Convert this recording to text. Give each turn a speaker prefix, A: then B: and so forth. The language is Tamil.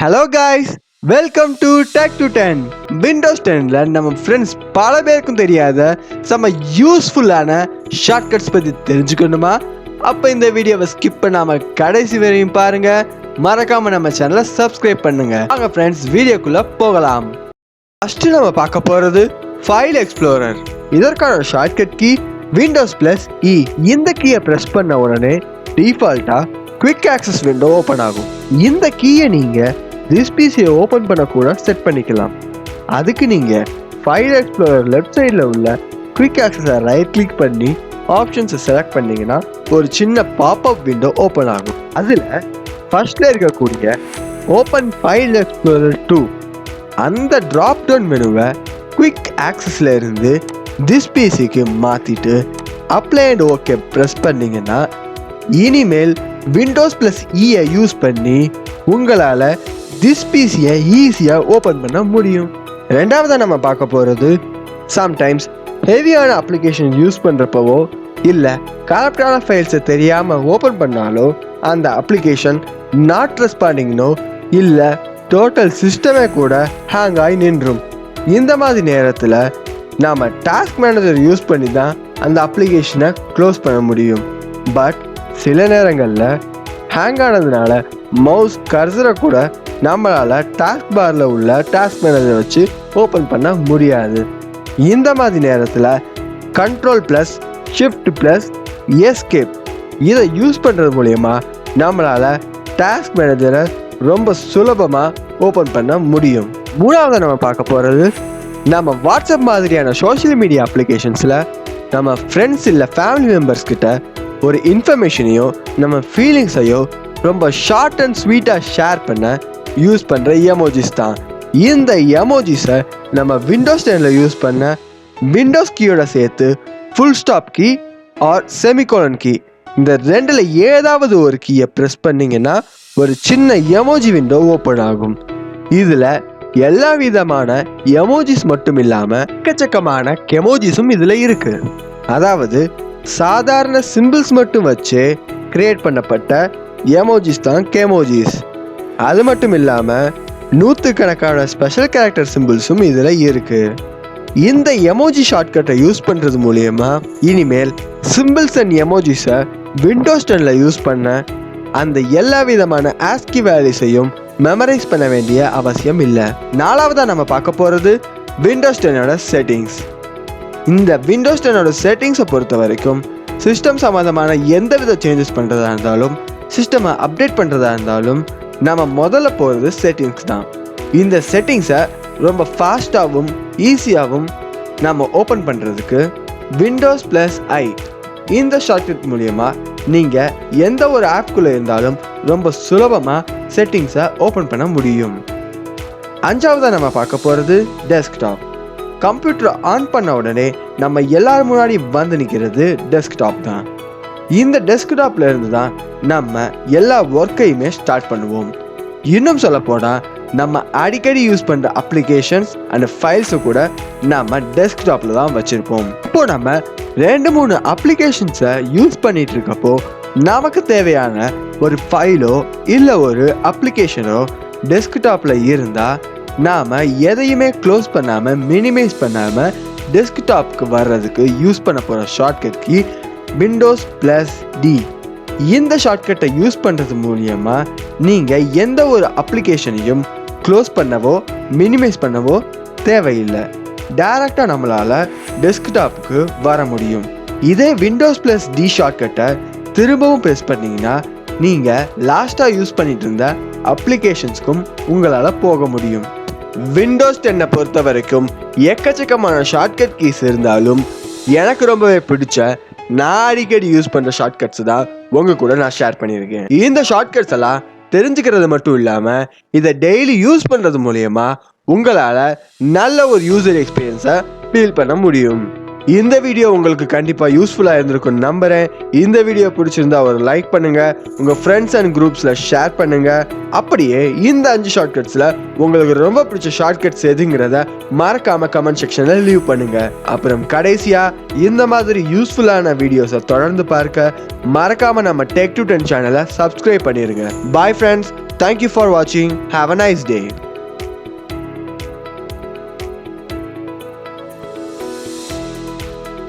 A: Hello guys, welcome to tech to 10. Windows 10ல நம்ம ஃப்ரெண்ட்ஸ் பல பேருக்கும் தெரியாத செம்ம யூஸ்ஃபுல்லான ஷார்ட்கட்ஸ் பற்றி தெரிஞ்சுக்கணுமா? அப்போ இந்த வீடியோவை ஸ்கிப் பண்ணாமல் கடைசி வரையும் பாருங்க. மறக்காம நம்ம சேனலை சப்ஸ்கிரைப் பண்ணுங்க. வாங்க ஃப்ரெண்ட்ஸ், வீடியோக்குள்ள போகலாம். ஃபர்ஸ்ட் நம்ம பார்க்க போகிறது ஃபைல் எக்ஸ்ப்ளோரர். இதற்கான ஷார்ட்கட் கீ விண்டோஸ் பிளஸ் இ. இந்த கீயை ப்ரெஸ் பண்ண உடனே டிஃபால்ட்டா குவிக் ஆக்சஸ் விண்டோ ஓப்பன் ஆகும். இந்த கீயை நீங்கள் திஸ் பிசியை ஓப்பன் பண்ண கூட செட் பண்ணிக்கலாம். அதுக்கு நீங்கள் ஃபைல் எக்ஸ்ப்ளோரர் லெஃப்ட் சைடில் உள்ள குவிக் ஆக்சஸை ரைட் கிளிக் பண்ணி ஆப்ஷன்ஸை செலக்ட் பண்ணிங்கன்னா ஒரு சின்ன பாப்அப் விண்டோ ஓப்பன் ஆகும். அதில் ஃபர்ஸ்டில் இருக்கக்கூடிய ஓப்பன் ஃபைல் எக்ஸ்ப்ளோரர் 2 அந்த ட்ராப் டவுன் மெனுவை குவிக் ஆக்சஸில் இருந்து திஸ் பிசிக்கு மாற்றிட்டு அப்ளை அண்ட் ஓகே ப்ரெஸ் பண்ணிங்கன்னா இனிமேல் விண்டோஸ் ப்ளஸ் இயை யூஸ் பண்ணி உங்களால் திஸ் பிசியை ஈஸியாக ஓப்பன் பண்ண முடியும். ரெண்டாவதாக நம்ம பார்க்க போகிறது சம்டைம்ஸ் ஹெவியான அப்ளிகேஷன் யூஸ் பண்ணுறப்பவோ இல்லை கரப்டான ஃபைல்ஸை தெரியாமல் ஓப்பன் பண்ணாலோ அந்த அப்ளிகேஷன் நாட் ரெஸ்பாண்டிங்னோ இல்லை டோட்டல் சிஸ்டமே கூட ஹேங் ஆகி நின்றும். இந்த மாதிரி நேரத்தில் நாம் டாஸ்க் மேனேஜர் யூஸ் பண்ணி தான் அந்த அப்ளிகேஷனை க்ளோஸ் பண்ண முடியும். பட் சில நேரங்களில் ஹேங் ஆனதுனால மவுஸ் கர்சரை கூட நம்மளால் டாஸ்க் பாரில் உள்ள டாஸ்க் மேனேஜர் வச்சு ஓப்பன் பண்ண முடியாது. இந்த மாதிரி நேரத்தில் control plus shift plus escape இதை யூஸ் பண்ணுறது மூலயமா நம்மளால் டாஸ்க் மேனேஜரை ரொம்ப சுலபமாக ஓப்பன் பண்ண முடியும். மூணாவது நம்ம பார்க்க போகிறது நம்ம வாட்ஸ்அப் மாதிரியான சோஷியல் மீடியா அப்ளிகேஷன்ஸில் நம்ம ஃப்ரெண்ட்ஸ் இல்லை ஃபேமிலி மெம்பர்ஸ் கிட்ட ஒரு இன்ஃபர்மேஷனையோ நம்ம ஃபீலிங்ஸையோ ரொம்ப ஷார்ட் அண்ட் ஸ்வீட்டாக ஷேர் பண்ண யூஸ் பண்ணுற எமோஜிஸ் தான். இந்த எமோஜிஸை நம்ம விண்டோஸ் 10ல யூஸ் பண்ண விண்டோஸ் கீயோட சேர்த்து full stop key or semicolon key இந்த ரெண்டில் ஏதாவது ஒரு கீயை ப்ரெஸ் பண்ணிங்கன்னா ஒரு சின்ன எமோஜி விண்டோ ஓப்பன் ஆகும். இதில் எல்லா விதமான எமோஜிஸ் மட்டும் இல்லாமல் எக்கச்சக்கமான கெமோஜிஸும் இதில் இருக்குது. அதாவது சாதாரண சிம்பிள்ஸ் மட்டும் வச்சு கிரியேட் பண்ணப்பட்ட எமோஜிஸ் தான் கெமோஜிஸ். அது மட்டும் இல்லாமல் நூற்றுக்கணக்கான ஸ்பெஷல் கேரக்டர் சிம்பிள்ஸும் இதில் இருக்குது. இந்த எமோஜி ஷார்ட்கட்டை யூஸ் பண்ணுறது மூலயமா இனிமேல் சிம்பிள்ஸ் அண்ட் எமோஜிஸை விண்டோஸ் 10ல யூஸ் பண்ண அந்த எல்லா விதமான ஆஸ்கி வேல்யூஸையும் மெமரைஸ் பண்ண வேண்டிய அவசியம் இல்லை. நாலாவதாக நம்ம பார்க்க போகிறது விண்டோஸ் 10ஓட செட்டிங்ஸ். இந்த விண்டோஸ் 10ஓட செட்டிங்ஸை பொறுத்த வரைக்கும் சிஸ்டம் சம்மந்தமான எந்த வித சேஞ்சஸ் பண்ணுறதா இருந்தாலும் சிஸ்டமை அப்டேட் பண்ணுறதா இருந்தாலும் நம்ம முதல்ல போகிறது செட்டிங்ஸ் தான். இந்த செட்டிங்ஸை ரொம்ப ஃபாஸ்ட்டாகவும் ஈஸியாகவும் நம்ம ஓப்பன் பண்ணுறதுக்கு விண்டோஸ் ப்ளஸ் ஐ இந்த ஷார்ட்கட் மூலயமா நீங்கள் எந்த ஒரு ஆப்குள்ளே இருந்தாலும் ரொம்ப சுலபமாக செட்டிங்ஸை ஓப்பன் பண்ண முடியும். அஞ்சாவதாக நம்ம பார்க்க போகிறது டெஸ்க்டாப். கம்ப்யூட்டரை ஆன் பண்ண உடனே நம்ம எல்லாரும் முன்னாடி வந்து நிற்கிறது டெஸ்க்டாப் தான். இந்த டெஸ்க்டாப்பில் இருந்து தான் நம்ம எல்லா ஒர்க்கையுமே ஸ்டார்ட் பண்ணுவோம். இன்னும் சொல்ல போனால் நம்ம அடிக்கடி யூஸ் பண்ணுற அப்ளிகேஷன்ஸ் அண்ட் ஃபைல்ஸை கூட நம்ம டெஸ்க்டாப்பில் தான் வச்சுருப்போம். இப்போது நம்ம 2-3 அப்ளிகேஷன்ஸை யூஸ் பண்ணிகிட்டு இருக்கப்போ நமக்கு தேவையான ஒரு ஃபைலோ இல்லை ஒரு அப்ளிகேஷனோ டெஸ்க்டாப்பில் இருந்தால் நாம் எதையுமே க்ளோஸ் பண்ணாமல் மினிமைஸ் பண்ணாமல் டெஸ்க்டாப்புக்கு வர்றதுக்கு யூஸ் பண்ண போகிற shortcut key Windows plus D. இந்த ஷார்ட்கட்டை யூஸ் பண்ணுறது மூலியமாக நீங்கள் எந்த ஒரு அப்ளிகேஷனையும் க்ளோஸ் பண்ணவோ மினிமைஸ் பண்ணவோ தேவையில்லை. டைரெக்டாக நம்மளால் டெஸ்க்டாப்புக்கு வர முடியும். இதே விண்டோஸ் ப்ளஸ் டி ஷார்ட்கட்டை திரும்பவும் ப்ரெஸ் பண்ணிங்கன்னா நீங்கள் லாஸ்ட்டாக யூஸ் பண்ணிட்டு இருந்த அப்ளிகேஷன்ஸ்க்கும் உங்களால் போக முடியும். விண்டோஸ் 10 பொறுத்த வரைக்கும் எக்கச்சக்கமான ஷார்ட்கட் கீஸ் இருந்தாலும் எனக்கு ரொம்பவே பிடிச்ச நான் அடிக்கடி யூஸ் பண்ணுற ஷார்ட்கட்ஸ் தான் உங்கள் கூட நான் ஷேர் பண்ணியிருக்கேன். இந்த ஷார்ட்கட்ஸ் எல்லாம் தெரிஞ்சுக்கிறது மட்டும் இல்லாமல் இதை டெய்லி யூஸ் பண்ணுறது மூலயமா உங்களால் நல்ல ஒரு யூசர் எக்ஸ்பீரியன்ஸை ஃபீல் பண்ண முடியும். இந்த வீடியோ உங்களுக்கு கண்டிப்பாக யூஸ்ஃபுல்லாக இருந்திருக்கும் நம்புறேன். இந்த வீடியோ பிடிச்சிருந்தா ஒரு லைக் பண்ணுங்க, உங்க ஃப்ரெண்ட்ஸ் அண்ட் குரூப்ஸ்ல ஷேர் பண்ணுங்க. அப்படியே இந்த 5 ஷார்ட்கட்ஸ்ல உங்களுக்கு ரொம்ப பிடிச்ச ஷார்ட்கட்ஸ் எதுங்கிறத மறக்காம கமெண்ட் செக்ஷன்ல லீவ் பண்ணுங்க. அப்புறம் கடைசியா இந்த மாதிரி யூஸ்ஃபுல்லான வீடியோஸை தொடர்ந்து பார்க்க மறக்காம நம்ம Tech to 10 சேனலை சப்ஸ்கிரைப் பண்ணிருங்க. பாய் ஃப்ரெண்ட்ஸ், தேங்க்யூ ஃபார் வாட்சிங். Have a nice day.